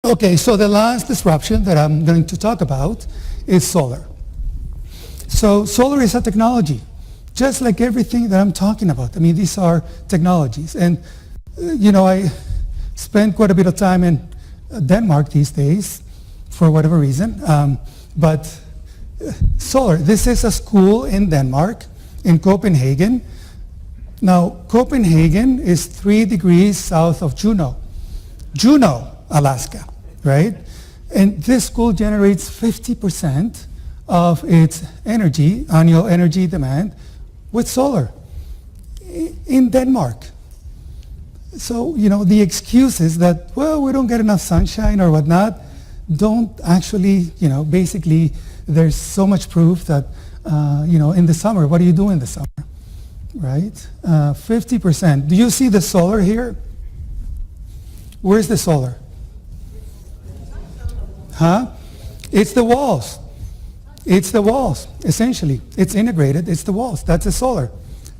Okay, so the last disruption that I'm going to talk about is solar. So solar is a technology, just like everything that I'm talking about. I mean, these are technologies. And, I spend quite a bit of time in Denmark these days, for whatever reason. But solar, this is a school in Denmark, in Copenhagen. Now, Copenhagen is 3 degrees south of Juneau, Alaska, right? And this school generates 50% of its energy, annual energy demand, with solar in Denmark. So, the excuses that, well, we don't get enough sunshine or whatnot, don't actually, basically, there's so much proof that, in the summer, what do you do in the summer, right? 50%. Do you see the solar here? Where's the solar? Huh? It's the walls. It's the walls, essentially. It's integrated. It's the walls. That's the solar.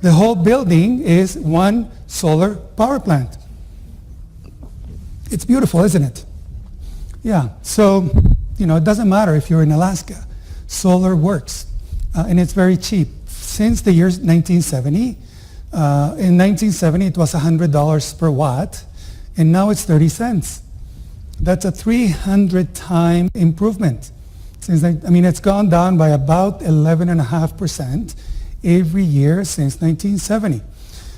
The whole building is one solar power plant. It's beautiful, isn't it? Yeah. So, it doesn't matter if you're in Alaska. Solar works. And it's very cheap. Since the year 1970, in 1970 it was $100 per watt, and now it's 30 cents. That's a 300-time improvement. It's gone down by about 11.5% every year since 1970.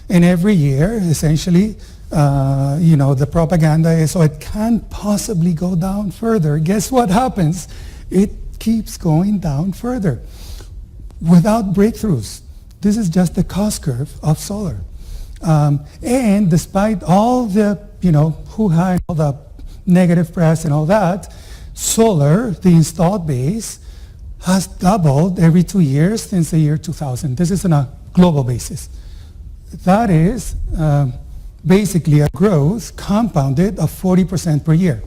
And every year, essentially, the propaganda is, it can't possibly go down further. Guess what happens? It keeps going down further without breakthroughs. This is just the cost curve of solar. And despite all the, hoo-ha and all the negative press and all that, solar, the installed base, has doubled every 2 years since the year 2000. This is on a global basis. That is basically a growth compounded of 40% per year.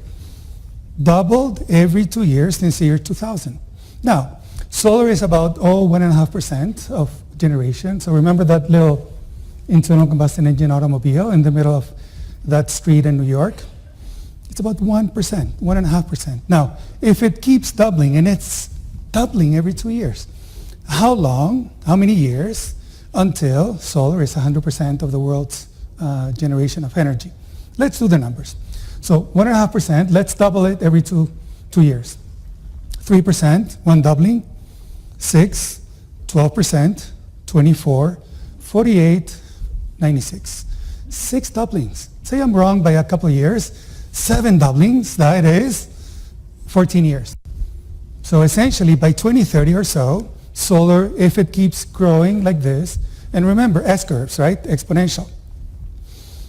Doubled every 2 years since the year 2000. Now, solar is about 1.5% of generation. So remember that little internal combustion engine automobile in the middle of that street in New York? It's about 1%, 1.5%. Now, if it keeps doubling, and it's doubling every 2 years, how many years until solar is 100% of the world's generation of energy? Let's do the numbers. So 1.5%, let's double it every two years. 3%, one doubling, 6, 12%, 24, 48, 96. 6 doublings. Say I'm wrong by a couple of years. 7 doublings, that is 14 years. So essentially by 2030 or so, solar, if it keeps growing like this, and remember S-curves, right? Exponential.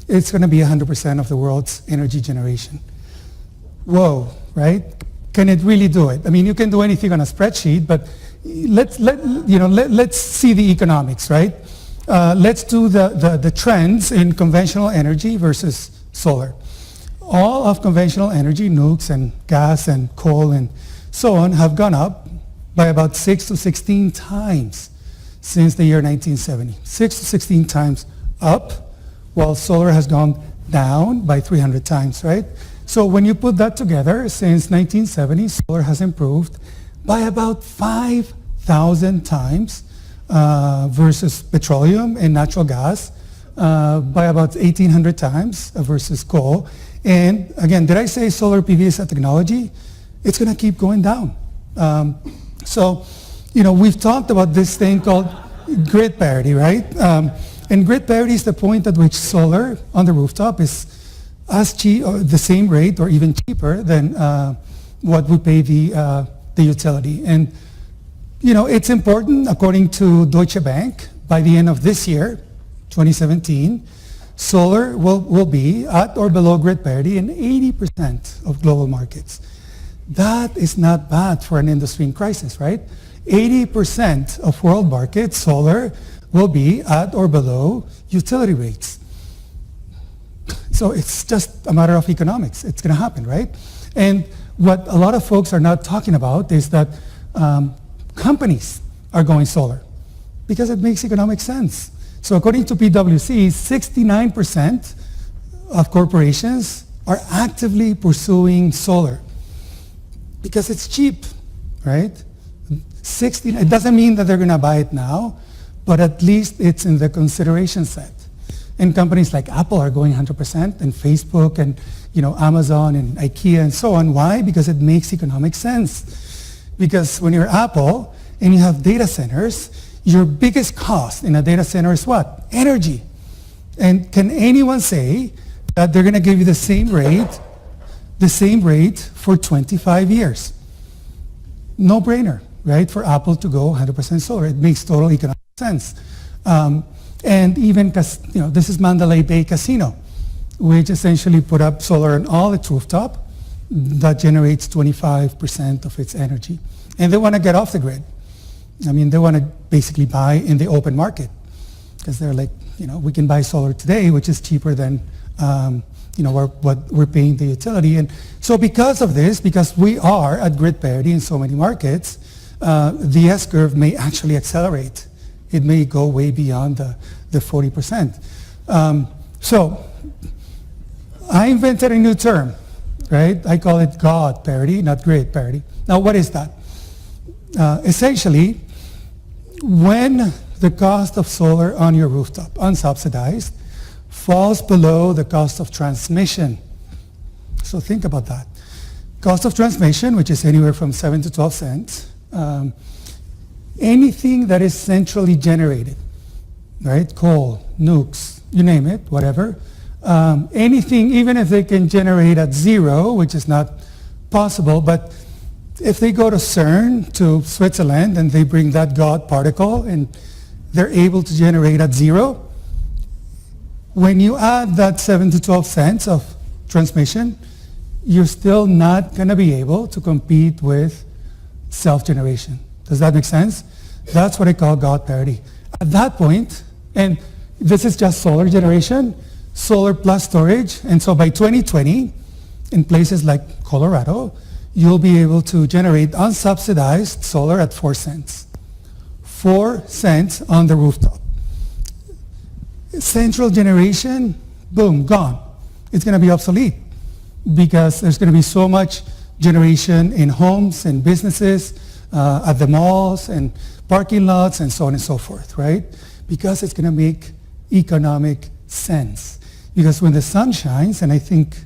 It's going to be 100% of the world's energy generation. Whoa, right? Can it really do it? You can do anything on a spreadsheet, but let's see the economics, right? Let's do the trends in conventional energy versus solar. All of conventional energy, nukes and gas and coal and so on, have gone up by about 6 to 16 times since the year 1970. 6 to 16 times up, while solar has gone down by 300 times, right? So when you put that together, since 1970, solar has improved by about 5,000 times versus petroleum and natural gas, by about 1,800 times versus coal. And again, did I say solar PV is a technology? It's going to keep going down. We've talked about this thing called grid parity, right? And grid parity is the point at which solar on the rooftop is as cheap, or the same rate, or even cheaper than what we pay the utility. And it's important, according to Deutsche Bank, by the end of this year, 2017, solar will be at or below grid parity in 80% of global markets. That is not bad for an industry in crisis, right? 80% of world markets, solar will be at or below utility rates. So it's just a matter of economics. It's going to happen, right? And what a lot of folks are not talking about is that companies are going solar because it makes economic sense. So according to PwC, 69% of corporations are actively pursuing solar because it's cheap, right? 16, it doesn't mean that they're going to buy it now, but at least it's in the consideration set. And companies like Apple are going 100%, and Facebook, and Amazon, and IKEA, and so on. Why? Because it makes economic sense. Because when you're Apple and you have data centers, your biggest cost in a data center is what? Energy. And can anyone say that they're going to give you the same rate for 25 years? No brainer, right? For Apple to go 100% solar. It makes total economic sense. And even, this is Mandalay Bay Casino, which essentially put up solar on all its rooftop that generates 25% of its energy. And they want to get off the grid. I mean, they want to basically buy in the open market because they're like, we can buy solar today, which is cheaper than, what we're paying the utility. And so because of this, because we are at grid parity in so many markets, the S-curve may actually accelerate. It may go way beyond the 40%. So I invented a new term, right? I call it God parity, not grid parity. Now, what is that? Essentially, when the cost of solar on your rooftop, unsubsidized, falls below the cost of transmission. So think about that. Cost of transmission, which is anywhere from 7 to 12 cents, anything that is centrally generated, right? Coal, nukes, you name it, whatever. Anything, even if they can generate at zero, which is not possible, but if they go to CERN, to Switzerland, and they bring that God particle, and they're able to generate at zero, when you add that 7 to 12 cents of transmission, you're still not going to be able to compete with self-generation. Does that make sense? That's what I call God parity. At that point, and this is just solar generation, solar plus storage, and so by 2020, in places like Colorado, you'll be able to generate unsubsidized solar at 4 cents. 4 cents on the rooftop. Central generation, boom, gone. It's going to be obsolete because there's going to be so much generation in homes and businesses, at the malls and parking lots and so on and so forth, right? Because it's going to make economic sense. Because when the sun shines, and I think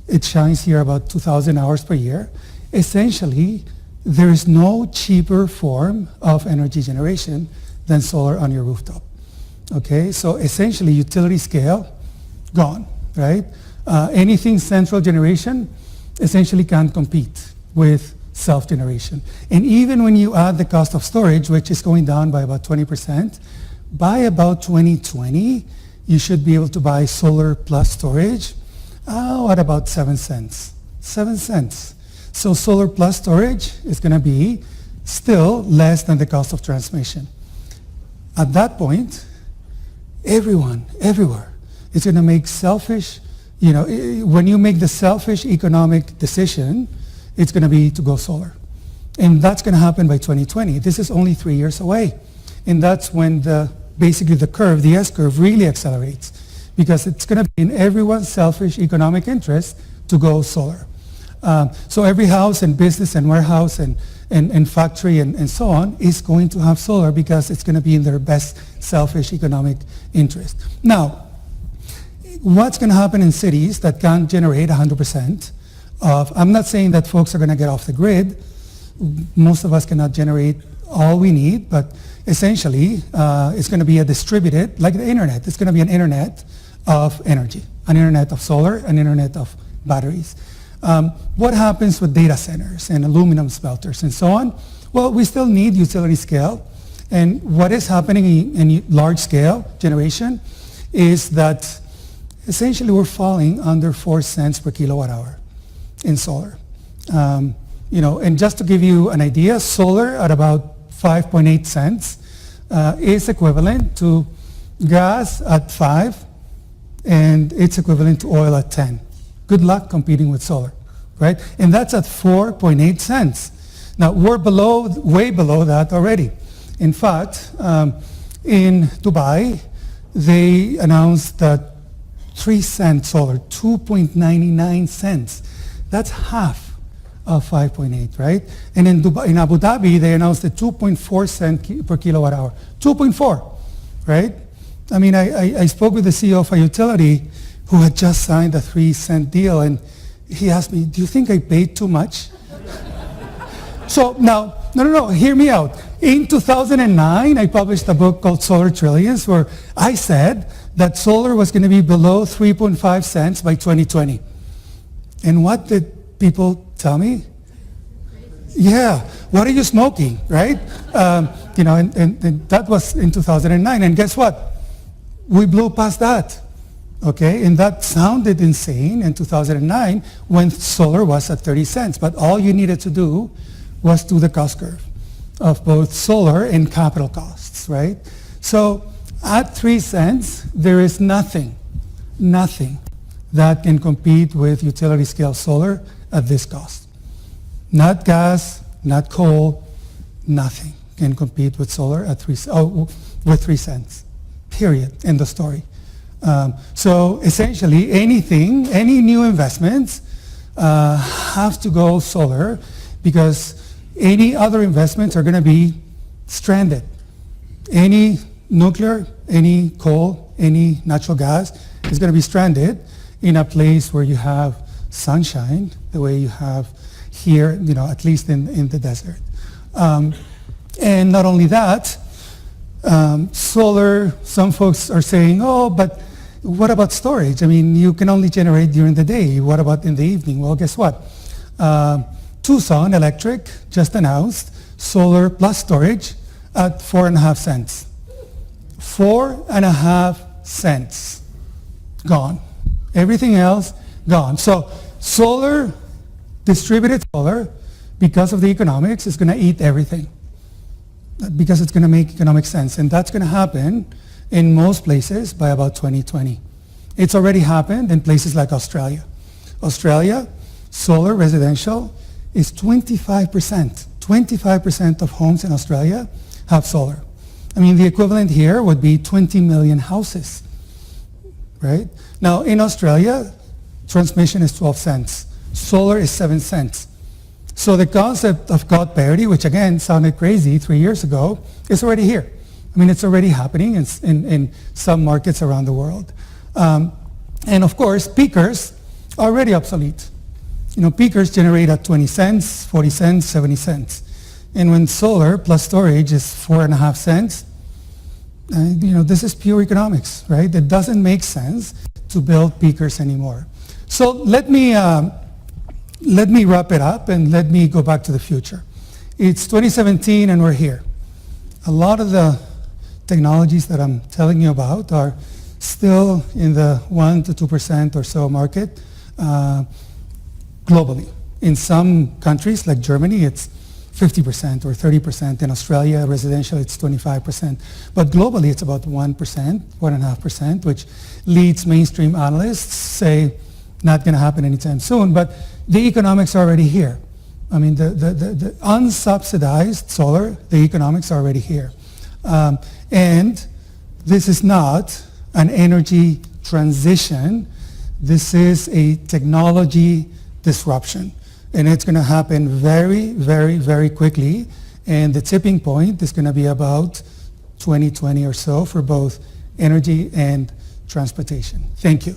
it shines here about 2,000 hours per year, essentially there is no cheaper form of energy generation than solar on your rooftop. Okay, so essentially utility scale, gone, right? Anything central generation essentially can't compete with self-generation. And even when you add the cost of storage, which is going down by about 20%, by about 2020, you should be able to buy solar plus storage at about 7 cents. 7 cents. So solar plus storage is going to be still less than the cost of transmission. At that point, everyone, everywhere, is going to make selfish, when you make the selfish economic decision, it's going to be to go solar. And that's going to happen by 2020. This is only 3 years away. And that's when basically the curve, the S-curve, really accelerates because it's going to be in everyone's selfish economic interest to go solar. So every house and business and warehouse and factory and so on is going to have solar because it's going to be in their best selfish economic interest. Now, what's going to happen in cities that can't generate 100% of, I'm not saying that folks are going to get off the grid. Most of us cannot generate all we need, but essentially it's going to be a distributed, like the internet. It's going to be an internet of energy, an internet of solar, an internet of batteries. What happens with data centers and aluminum smelters and so on? Well, we still need utility scale. And what is happening in large scale generation is that essentially we're falling under 4 cents per kilowatt hour in solar. And just to give you an idea, solar at about 5.8 cents is equivalent to gas at 5, and it's equivalent to oil at 10. Good luck competing with solar, right? And that's at 4.8 cents. Now, we're way below that already. In fact, in Dubai, they announced that 3 cents solar, 2.99 cents. That's half of 5.8, right? And in Abu Dhabi, they announced a 2.4 cent per kilowatt hour. 2.4, right? I mean, I spoke with the CEO of a utility who had just signed a 3 cent deal, and he asked me, do you think I paid too much? So now, no, hear me out. In 2009, I published a book called Solar Trillions, where I said that solar was going to be below 3.5 cents by 2020. And what did people tell me? Yeah, what are you smoking, right? And that was in 2009. And guess what? We blew past that, okay? And that sounded insane in 2009 when solar was at 30 cents. But all you needed to do was do the cost curve of both solar and capital costs, right? So at 3 cents, there is nothing that can compete with utility scale solar at this cost. Not gas, not coal, nothing can compete with solar at 3 cents, period, end of story. So essentially any new investments have to go solar because any other investments are going to be stranded. Any nuclear, any coal, any natural gas is going to be stranded in a place where you have sunshine, the way you have here, at least in the desert. And not only that, solar, some folks are saying, oh, but what about storage? I mean, you can only generate during the day. What about in the evening? Well, guess what? Tucson Electric just announced solar plus storage at 4.5 cents. 4.5 cents gone. Everything else gone. So solar, distributed solar, because of the economics, is going to eat everything because it's going to make economic sense. And that's going to happen in most places by about 2020. It's already happened in places like Australia. Australia, solar residential is 25%. 25% of homes in Australia have solar. I mean, the equivalent here would be 20 million houses, right? Now, in Australia, transmission is 12 cents. Solar is 7 cents. So the concept of God parity, which again sounded crazy 3 years ago, is already here. I mean, it's already happening in some markets around the world. And of course, peakers are already obsolete. Peakers generate at 20 cents, 40 cents, 70 cents. And when solar plus storage is 4.5 cents, this is pure economics, right? It doesn't make sense to build peakers anymore. So let me wrap it up and let me go back to the future. It's 2017 and we're here. A lot of the technologies that I'm telling you about are still in the 1 to 2% or so market globally. In some countries like Germany, it's 50% or 30%. In Australia, residential, it's 25%. But globally, it's about 1%, 1.5%, which leads mainstream analysts say not going to happen anytime soon. But the economics are already here. I mean, the unsubsidized solar, the economics are already here. And this is not an energy transition. This is a technology disruption. And it's going to happen very, very, very quickly. And the tipping point is going to be about 2020 or so for both energy and transportation. Thank you.